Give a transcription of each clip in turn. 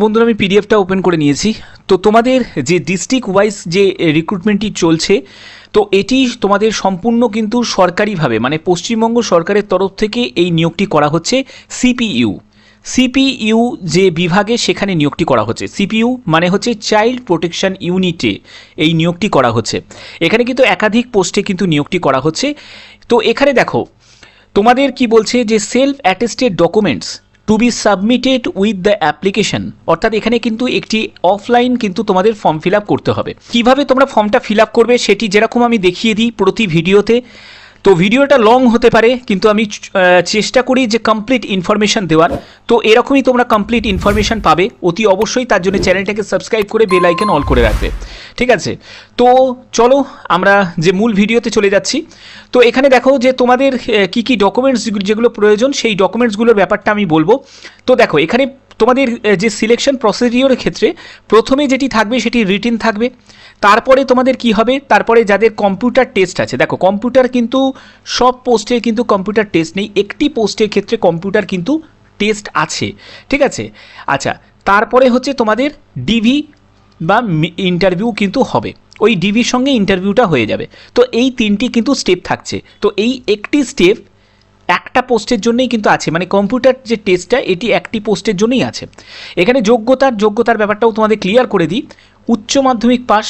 বন্ধুরা আমি পিডিএফটা ওপেন করে নিয়েছি। তো তোমাদের যে ডিস্ট্রিক্ট ওয়াইজ যে রিক্রুটমেন্টটি চলছে, তো এটি তোমাদের সম্পূর্ণ কিন্তু সরকারিভাবে মানে পশ্চিমবঙ্গ সরকারের তরফ থেকে এই নিয়োগটি করা হচ্ছে। সিপিইউ যে বিভাগে সেখানে নিয়োগটি করা হচ্ছে। সিপিইউ মানে হচ্ছে চাইল্ড প্রোটেকশন ইউনিটে এই নিয়োগটি করা হচ্ছে। এখানে কিন্তু একাধিক পোস্টে কিন্তু নিয়োগটি করা হচ্ছে। তো এখানে দেখো তোমাদের কি বলছে যে self attested documents two be submitted with the application, অর্থাৎ এখানে কিন্তু একটি অফলাইন কিন্তু তোমাদের ফর্ম ফিল আপ করতে হবে। কিভাবে তোমরা ফর্মটা ফিল আপ করবে সেটি যেরকম আমি দেখিয়ে দিই প্রতি ভিডিওতে। তো ভিডিওটা লং হতে পারে কিন্তু আমি চেষ্টা করি যে কমপ্লিট ইনফরমেশান দেওয়ার। তো এরকমই তোমরা কমপ্লিট ইনফরমেশান পাবে অতি অবশ্যই। তার জন্য চ্যানেলটাকে সাবস্ক্রাইব করে বেল আইকন অল করে রাখবে, ঠিক আছে? তো চলো আমরা যে মূল ভিডিওতে চলে যাচ্ছি। তো এখানে দেখো যে তোমাদের কি কি ডকুমেন্টস যেগুলো প্রয়োজন সেই ডকুমেন্টসগুলোর ব্যাপারটা আমি বলবো। তো দেখো এখানে তোমাদের যে সিলেকশন প্রসিডিওরের ক্ষেত্রে প্রথমে যেটি থাকবে সেটি রিটেন থাকবে। তারপরে তোমাদের কি হবে, তারপরে যাদের কম্পিউটার টেস্ট আছে, দেখো কম্পিউটার কিন্তু সব পোস্টে কিন্তু কম্পিউটার টেস্ট নেই, একটি পোস্টের ক্ষেত্রে কম্পিউটার কিন্তু টেস্ট আছে, ঠিক আছে? আচ্ছা, তারপরে হচ্ছে তোমাদের ডিভি বা ইন্টারভিউ কিন্তু হবে, ওই ডিভির সঙ্গে ইন্টারভিউটা হয়ে যাবে। তো এই তিনটি কিন্তু স্টেপ থাকছে। তো এই একটি স্টেপ একটা পোস্টের জন্যই কিন্তু আছে, মানে কম্পিউটার যে টেস্টটা এটি একটি পোস্টের জন্যই আছে। এখানে যোগ্যতার ব্যাপারটাও তোমাদের ক্লিয়ার করে দিই। উচ্চ মাধ্যমিক পাস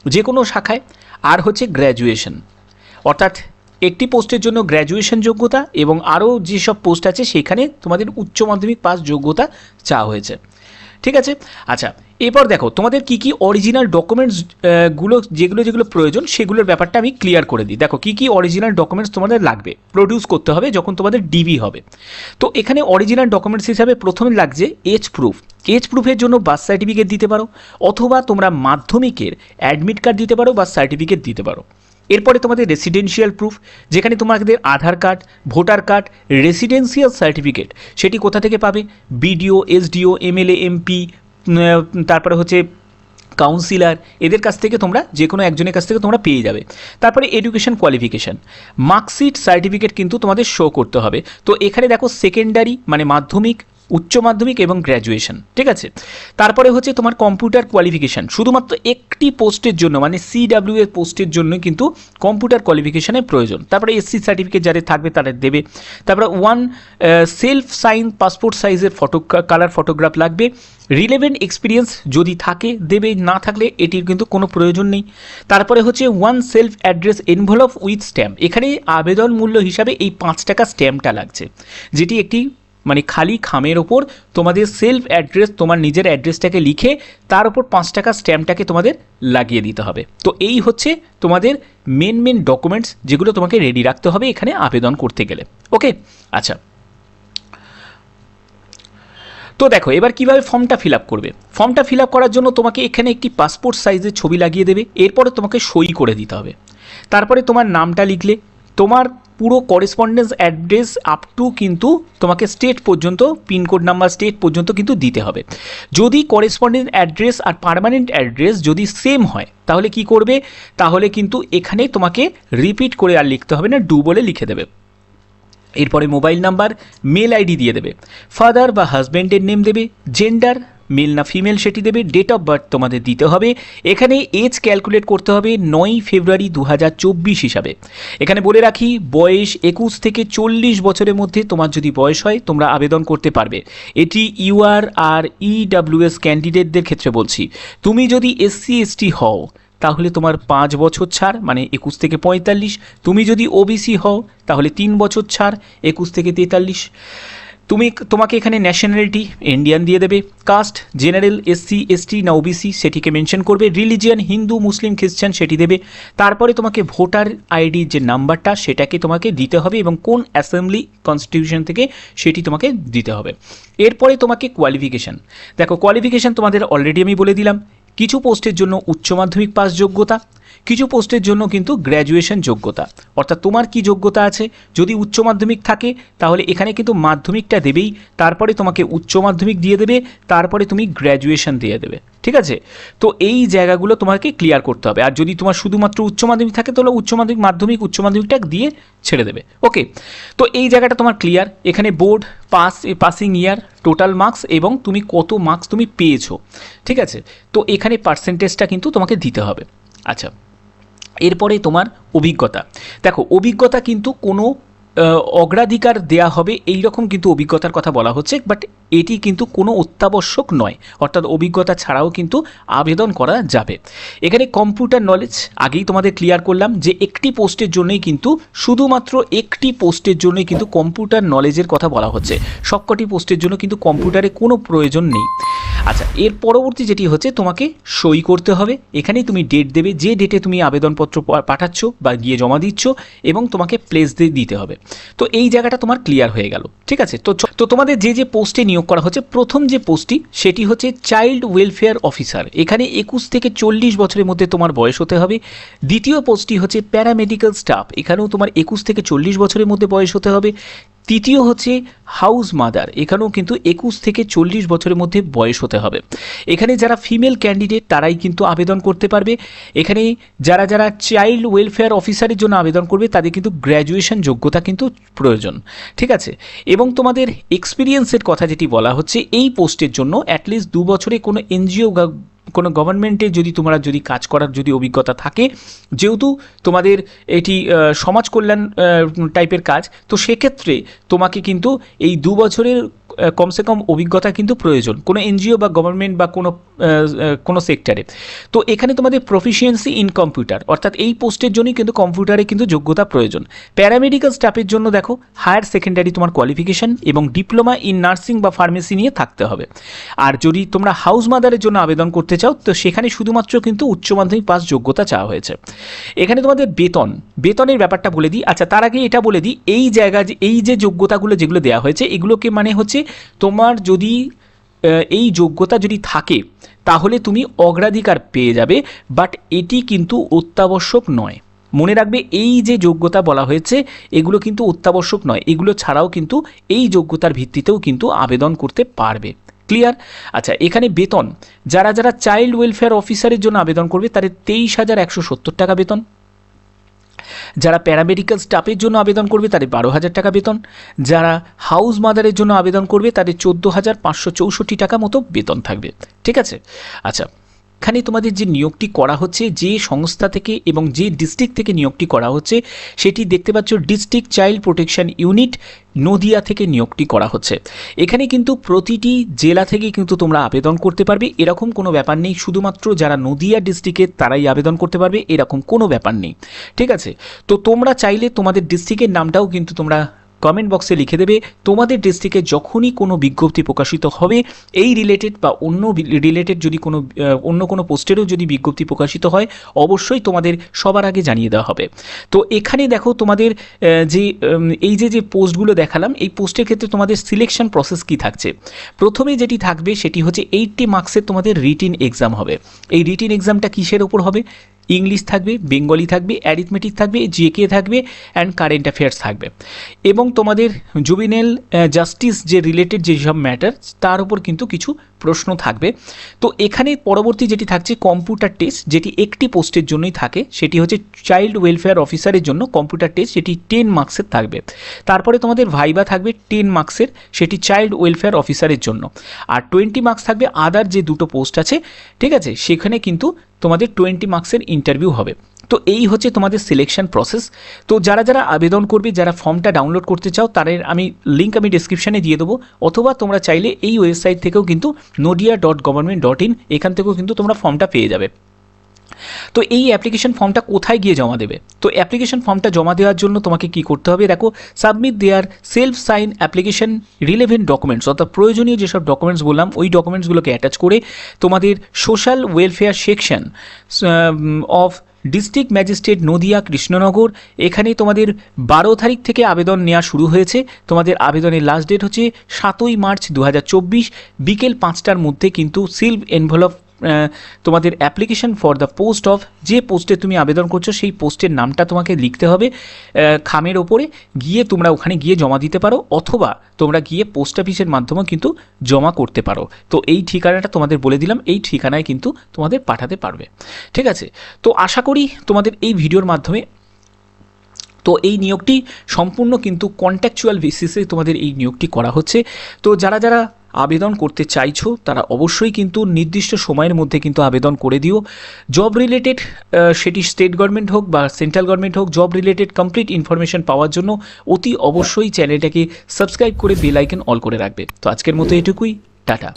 যে কোনো শাখায়, আর হচ্ছে গ্র্যাজুয়েশন, অর্থাৎ একটি পোস্টের জন্য গ্র্যাজুয়েশন যোগ্যতা এবং আরও যেসব পোস্ট আছে সেখানে তোমাদের উচ্চ মাধ্যমিক পাস যোগ্যতা চাওয়া হয়েছে, ঠিক আছে? আচ্ছা, এরপর দেখো তোমাদের কি কি অরিজিনাল ডকুমেন্টস যেগুলো প্রয়োজন সেগুলোর ব্যাপারটা আমি ক্লিয়ার করে দিই। দেখো কি কি অরিজিনাল ডকুমেন্টস তোমাদের লাগবে, প্রডিউস করতে হবে যখন তোমাদের ডিবি হবে। তো এখানে অরিজিনাল ডকুমেন্টস হিসাবে প্রথমে লাগছে এজ প্রুফ। এজ প্রুফের জন্য বার্থ সার্টিফিকেট দিতে পারো, অথবা তোমরা মাধ্যমিকের অ্যাডমিট কার্ড দিতে পারো বা সার্টিফিকেট দিতে পারো। এরপরে তোমাদের রেসিডেন্সিয়াল প্রুফ, যেখানে তোমাদের Aadhaar card, voter card, residential certificate সেটি কোথা থেকে পাবে? বিডিও, এসডিও, এমএলএ, এমপি, তারপরে হচ্ছে কাউন্সিলর, এদের কাছ থেকে তোমরা যে কোনো একজনের কাছ থেকে তোমরা পেয়ে যাবে। তারপরে এডুকেশন কোয়ালিফিকেশান, মার্কশিট, সার্টিফিকেট কিন্তু তোমাদের শো করতে হবে। তো এখানে দেখো সেকেন্ডারি মানে মাধ্যমিক, উচ্চ মাধ্যমিক এবং গ্র্যাজুয়েশন, ঠিক আছে? তারপরে হচ্ছে তোমার কম্পিউটার কোয়ালিফিকেশান, শুধুমাত্র একটি পোস্টের জন্য মানে সিডাব্লিউ এর পোস্টের জন্য কিন্তু কম্পিউটার কোয়ালিফিকেশানের প্রয়োজন। তারপরে এসসি সার্টিফিকেট যাদের থাকবে তাদের দেবে। তারপরে সেলফ সাইন পাসপোর্ট সাইজের কালার ফটোগ্রাফ লাগবে। রিলেভেন্ট এক্সপিরিয়েন্স যদি থাকে দেবে, না থাকলে এটির কিন্তু কোনো প্রয়োজন নেই। তারপরে হচ্ছে self address envelope with stamp, এখানে আবেদন মূল্য হিসাবে এই 5 টাকা স্ট্যাম্পটা লাগছে, যেটি একটি মানে খালি খামের ওপর তোমাদের সেলফ অ্যাড্রেস, তোমার নিজের অ্যাড্রেসটাকে লিখে তার উপর 5 টাকা স্ট্যাম্পটাকে তোমাদের লাগিয়ে দিতে হবে। তো এই হচ্ছে তোমাদের মেন ডকুমেন্টস যেগুলো তোমাকে রেডি রাখতে হবে এখানে আবেদন করতে গেলে। ওকে, আচ্ছা। তো দেখো এবার কিভাবে ফর্মটা ফিল আপ করবে। ফর্মটা ফিল আপ করার জন্য তোমাকে এখানে একটি পাসপোর্ট সাইজের ছবি লাগিয়ে দেবে, এরপরে তোমাকে সই করে দিতে হবে। তারপরে তোমার নামটা লিখলে, তোমার পুরো করেসপন্ডেন্স অ্যাড্রেস আপ টু কিন্তু তোমাকে স্টেট পর্যন্ত, পিনকোড নাম্বার স্টেট পর্যন্ত কিন্তু দিতে হবে। যদি করেসপন্ডেন্স অ্যাড্রেস আর পার্মানেন্ট অ্যাড্রেস যদি সেম হয় তাহলে কি করবে, তাহলে কিন্তু এখানে তোমাকে রিপিট করে আর লিখতে হবে না, ডু বলে লিখে দেবে। এরপরে মোবাইল নাম্বার, মেল আইডি দিয়ে দেবে, ফাদার বা হাজব্যান্ডের নেম দেবে, জেন্ডার মেল না ফিমেল সেটি দেবে, ডেট অফ বার্থ তোমাদের দিতে হবে। এখানে এজ ক্যালকুলেট করতে হবে 9 ফেব্রুয়ারি 2024 হিসাবে। এখানে বলে রাখি বয়স 21 থেকে 40 বছরের মধ্যে তোমার যদি বয়স হয় তোমরা আবেদন করতে পারবে। এটি ইউআর আর ইডাব্লিউএস ক্যান্ডিডেটদের ক্ষেত্রে বলছি। তুমি যদি এসসি এসটি হও তাহলে তোমার 5 বছর ছাড় মানে 21 থেকে 45। তুমি যদি ওবিসি হও তাহলে 3 বছর ছাড় 21 থেকে 43। তোমাকে এখানে ন্যাশনালিটি ইন্ডিয়ান দিয়ে দেবে। কাস্ট জেনারেল, এসসি এসটি না ওবিসি সেটিকে মেনশন করবে। রিলিজিয়ান হিন্দু মুসলিম খ্রিস্টান সেটি দেবে। তারপরে তোমাকে ভোটার আইডির যে নাম্বারটা সেটাকে তোমাকে দিতে হবে এবং কোন অ্যাসেম্বলি কনস্টিটিউশন থেকে সেটি তোমাকে দিতে হবে। এরপরে তোমাকে কোয়ালিফিকেশান, দেখো কোয়ালিফিকেশান তোমাদের অলরেডি আমি বলে দিলাম। কিছু পোস্টের জন্য উচ্চ মাধ্যমিক পাস যোগ্যতা, কিছু পোস্টের জন্য কিন্তু গ্র্যাজুয়েশন যোগ্যতা, অর্থাৎ তোমার কি যোগ্যতা আছে। যদি উচ্চ মাধ্যমিক থাকে তাহলে এখানে কিন্তু মাধ্যমিকটা দেবেই, তারপরে তোমাকে উচ্চ মাধ্যমিক দিয়ে দেবে, তারপরে তুমি গ্র্যাজুয়েশন দিয়ে দেবে, ঠিক আছে? তো এই জায়গাগুলো তোমাকে ক্লিয়ার করতে হবে। আর যদি তোমার শুধুমাত্র উচ্চ মাধ্যমিক থাকে তাহলে উচ্চ মাধ্যমিকটা দিয়ে ছেড়ে দেবে। ওকে, তো এই জায়গাটা তোমার ক্লিয়ার। এখানে বোর্ড পাসিং ইয়ার, টোটাল মার্কস এবং তুমি কত মার্কস তুমি পেয়েছো, ঠিক আছে। তো এখানে পার্সেন্টেজটা কিন্তু তোমাকে দিতে হবে। আচ্ছা, এরপরে তোমার অভিজ্ঞতা। দেখো অভিজ্ঞতা কিন্তু কোনো অগ্রাধিকার দেয়া হবে এই রকম কিন্তু অভিজ্ঞতার কথা বলা হচ্ছে, বাট এটি কিন্তু কোনো অত্যাবশ্যক নয়, অর্থাৎ অভিজ্ঞতা ছাড়াও কিন্তু আবেদন করা যাবে। এখানে কম্পিউটার নলেজ আগেই তোমাদের ক্লিয়ার করলাম যে একটি পোস্টের জন্যই কিন্তু, শুধুমাত্র একটি পোস্টের জন্যই কিন্তু কম্পিউটার নলেজের কথা বলা হচ্ছে, সবকটি পোস্টের জন্য কিন্তু কম্পিউটারে কোনো প্রয়োজন নেই। আচ্ছা, এর পরবর্তী যেটি হচ্ছে তোমাকে সই করতে হবে। এখানেই তুমি ডেট দেবে, যে ডেটে তুমি আবেদনপত্র পাঠাচ্ছ বা গিয়ে জমা দিচ্ছ, এবং তোমাকে প্লেস দিতে হবে। তো এই জায়গাটা তোমার ক্লিয়ার হয়ে গেল, ঠিক আছে। তো তোমাদের যে পোস্টে নিয়োগ করা হচ্ছে, প্রথম যে পোস্টটি সেটি হচ্ছে চাইল্ড ওয়েলফেয়ার অফিসার। এখানে 21 থেকে 40 বছরের মধ্যে তোমার বয়স হতে হবে। দ্বিতীয় পোস্টটি হচ্ছে প্যারামেডিক্যাল স্টাফ, এখানেও তোমার 21 থেকে 40 বছরের মধ্যে বয়স হতে হবে। তৃতীয় হচ্ছে হাউস মাদার, এখানেও কিন্তু 21 থেকে 40 বছরের মধ্যে বয়স হতে হবে। এখানে যারা ফিমেল ক্যান্ডিডেট তারাই কিন্তু আবেদন করতে পারবে। এখানে যারা চাইল্ড ওয়েলফেয়ার অফিসারের জন্য আবেদন করবে তাদের কিন্তু গ্র্যাজুয়েশন যোগ্যতা কিন্তু প্রয়োজন, ঠিক আছে। এবং তোমাদের এক্সপিরিয়েন্সের কথা যেটি বলা হচ্ছে, এই পোস্টের জন্য অ্যাটলিস্ট 2 বছরে কোনো এনজিও, কোনো গভর্নমেন্টে তোমরা যদি কাজ করার যদি অভিজ্ঞতা থাকে, যেহেতু তোমাদের এটি সমাজ কল্যাণ টাইপের কাজ, তো সেক্ষেত্রে তোমাকে কিন্তু এই 2 বছরের কমসে কম অভিজ্ঞতা কিন্তু প্রয়োজন, কোনো এনজিও বা গভর্নমেন্ট বা কোনো সেক্টরে। তো এখানে তোমাদের প্রফিসিয়েন্সি ইন কম্পিউটার, অর্থাৎ এই পোস্টের জন্যই কিন্তু কম্পিউটারে কিন্তু যোগ্যতা প্রয়োজন। প্যারামেডিক্যাল স্টাফের জন্য দেখো হায়ার সেকেন্ডারি তোমার কোয়ালিফিকেশন এবং ডিপ্লোমা ইন নার্সিং বা ফার্মেসি নিয়ে থাকতে হবে। আর যদি তোমরা হাউস মাদারের জন্য আবেদন করতে চাও, তো সেখানে শুধুমাত্র কিন্তু উচ্চ মাধ্যমিক পাস যোগ্যতা চাওয়া হয়েছে। এখানে তোমাদের বেতনের ব্যাপারটা বলে দিই। আচ্ছা, তার আগে এটা বলে দিই, এই যে যোগ্যতাগুলো যেগুলো দেওয়া হয়েছে, এগুলোকে মানে হচ্ছে তোমার যদি এই যোগ্যতা যদি থাকে তাহলে তুমি অগ্রাধিকার পেয়ে যাবে, বাট এটি কিন্তু অত্যাবশ্যক নয়। মনে রাখবে, এই যে যোগ্যতা বলা হয়েছে এগুলো কিন্তু অত্যাবশ্যক নয়, এগুলো ছাড়াও কিন্তু এই যোগ্যতার ভিত্তিতেও কিন্তু আবেদন করতে পারবে। ক্লিয়ার? আচ্ছা, এখানে বেতন, যারা চাইল্ড ওয়েলফেয়ার অফিসারের জন্য আবেদন করবে তাদের 23,170 টাকা বেতন। যারা প্যারামেডিক্যাল স্টাফের জন্য আবেদন করবে তাদের 12,000 টাকা বেতন। যারা হাউস মাদারের জন্য আবেদন করবে তাদের 14,564 টাকা মতো বেতন থাকবে, ঠিক আছে। আচ্ছা, এখানে তোমাদের যে নিয়োগটি করা হচ্ছে, যে সংস্থা থেকে এবং যে ডিস্ট্রিক্ট থেকে নিয়োগটি করা হচ্ছে, সেটি দেখতে পাচ্ছ district child protection unit Nadia থেকে নিয়োগটি করা হচ্ছে। এখানে কিন্তু প্রতিটি জেলা থেকে কিন্তু তোমরা আবেদন করতে পারবে, এরকম কোনো ব্যাপার নেই। শুধুমাত্র যারা নদিয়া ডিস্ট্রিক্টের তারাই আবেদন করতে পারবে, এরকম কোনো ব্যাপার নেই, ঠিক আছে। তো তোমরা চাইলে তোমাদের ডিস্ট্রিক্টের নামটাও কিন্তু তোমরা কমেন্ট বক্সে লিখে দেবে। তোমাদের ডিস্ট্রিক্টে যখনই কোনো বিজ্ঞপ্তি প্রকাশিত হবে এই রিলেটেড বা অন্য রিলেটেড যদি অন্য কোনো পোস্টেরও যদি বিজ্ঞপ্তি প্রকাশিত হয়, অবশ্যই তোমাদের সবার আগে জানিয়ে দেওয়া হবে। তো এখানে দেখো তোমাদের এই যে পোস্টগুলো দেখালাম, এই পোস্টের ক্ষেত্রে তোমাদের সিলেকশন প্রসেস কি থাকছে। প্রথমে যেটি থাকবে সেটি হচ্ছে 80 মার্কসের তোমাদের রিটিন এক্সাম হবে। এই রিটিন এক্সামটা কিসের ওপর হবে? ইংলিশ থাকবে, বেঙ্গলি থাকবে, অ্যারিথমেটিক থাকবে, জিকে থাকবে অ্যান্ড কারেন্ট অ্যাফেয়ার্স থাকবে, এবং তোমাদের জুবিনাইল জাস্টিস যে রিলেটেড যেসব ম্যাটার তার উপর কিন্তু কিছু প্রশ্ন থাকবে। তো এখানে পরবর্তী যেটি থাকছে কম্পিউটার টেস্ট, যেটি একটি পোস্টের জন্যই থাকে, সেটি হচ্ছে চাইল্ড ওয়েলফেয়ার অফিসারের জন্য কম্পিউটার টেস্ট, সেটি 10 মার্কসের থাকবে। তারপরে তোমাদের ভাইবা থাকবে 10 মার্কসের, সেটি চাইল্ড ওয়েলফেয়ার অফিসারের জন্য। আর 20 মার্কস থাকবে আদার যে দুটো পোস্ট আছে, ঠিক আছে, সেখানে কিন্তু তোমাদের 20 মার্কসের ইন্টারভিউ হবে। তো এই হচ্ছে তোমাদের সিলেকশন প্রসেস। তো যারা আবেদন করবে, যারা ফর্মটা ডাউনলোড করতে চাও, তাদের লিঙ্ক আমি ডেসক্রিপশানে দিয়ে দেবো, অথবা তোমরা চাইলে এই ওয়েবসাইট থেকেও কিন্তু nodia.government.in এখান থেকেও কিন্তু তোমরা ফর্মটা পেয়ে যাবে। তো এই অ্যাপ্লিকেশন ফর্মটা কোথায় গিয়ে জমা দেবে? তো অ্যাপ্লিকেশন ফর্মটা জমা দেওয়ার জন্য তোমাকে কি করতে হবে? দেখো, সাবমিট দেয়ার self sign application relevant documents, অর্থাৎ প্রয়োজনীয় যেসব ডকুমেন্টস বললাম ওই ডকুমেন্টসগুলোকে অ্যাটাচ করে তোমাদের social welfare section of district magistrate Nadia Krishnanagar, এখানে তোমাদের 12 তারিখ থেকে আবেদন নেওয়া শুরু হয়েছে। তোমাদের আবেদনের লাস্ট ডেট হচ্ছে 7ই মার্চ 2024 বিকেল 5টার মধ্যে কিন্তু সিল্ভ এনভেলপ তোমাদের application for the post of, যে পোস্টে তুমি আবেদন করছো সেই পোস্টের নামটা তোমাকে লিখতে হবে খামের ওপরে, গিয়ে তোমরা ওখানে গিয়ে জমা দিতে পারো, অথবা তোমরা গিয়ে পোস্ট অফিসের মাধ্যমেও কিন্তু জমা করতে পারো। তো এই ঠিকানাটা তোমাদের বলে দিলাম, এই ঠিকানায় কিন্তু তোমাদের পাঠাতে পারবে, ঠিক আছে। তো আশা করি তোমাদের এই ভিডিওর মাধ্যমে তো এই নিয়োগটি সম্পূর্ণ কিন্তু কন্ট্যাকচুয়াল বেসিসে তোমাদের এই নিয়োগটি করা হচ্ছে। তো যারা যারা আবেদন করতে চাইছো তারা অবশ্যই কিন্তু নির্দিষ্ট সময়ের মধ্যে কিন্তু আবেদন করে দিও। জব রিলেটেড, সেটি স্টেট গভর্নমেন্ট হোক বা সেন্ট্রাল গভর্নমেন্ট হোক, জব রিলেটেড কমপ্লিট ইনফরমেশন পাওয়ার জন্য অতি অবশ্যই চ্যানেলটাকে সাবস্ক্রাইব করে বেল আইকন অল করে রাখবে। তো আজকের মতো এটুকুই, টাটা।